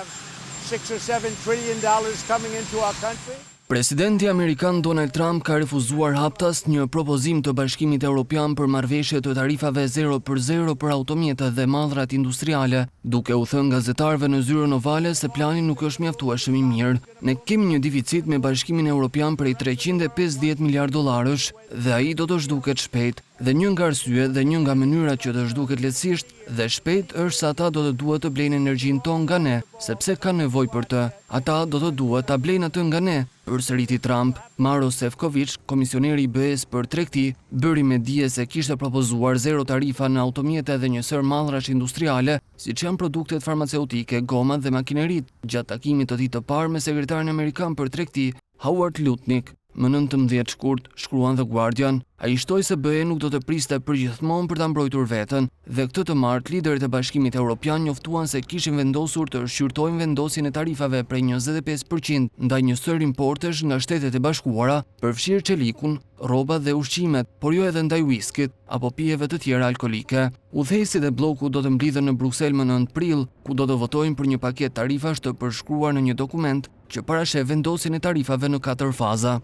have $6 or $7 trillion coming into our country. Presidenti Amerikan Donald Trump ka refuzuar haptas një propozim të Bashkimit Evropian për marrëveshje të tarifave 0% për automjetet dhe mallrat industriale, duke u thënë gazetarëve në zyrën ovale se plani nuk është mjaftueshëm i mirë. Ne kemi një deficit me Bashkimin Evropian prej 350 miliard dollarësh dhe ai do të zhduket shpejt. Dhe një nga arsyet dhe një nga mënyrat që të zhduket lehtësisht dhe shpejt është se ata do të duhet të blejnë energjinë tonë nga ne, sepse kanë nevojë për të. Ata do të duhet ta blejnë atë nga ne, përsëriti Trump. Maroš Sefcovic, komisioneri i BE-s për tregti, bëri me dije se kishte propozuar zero tarifa në automjete dhe një sër mallrash industriale, siç janë produktet farmaceutike, gomat dhe makineritë, gjatë takimit të ditë të parë me sekretarin amerikan për tregti, Howard Lutnick. Më 19 shkurt, shkruan The Guardian, ai shtoi se BE nuk do të priste përgjithmonë për ta mbrojtur veten, dhe këtë të martë liderët e Bashkimit Evropian njoftuan se kishin vendosur të shqyrtojnë vendosjen e tarifave prej 25% ndaj një sër importesh nga Shtetet e Bashkuara, përfshirë çelikun, rrobat dhe ushqimet, por jo edhe ndaj whiskit apo pijeve të tjera alkolike. Udhëheqësit e bllokut do të mblidhen në Bruksel më 9 prill, ku do të votojnë për një paketë tarifash të përshkruar në një dokument që parashef vendosjen e tarifave në 4 faza.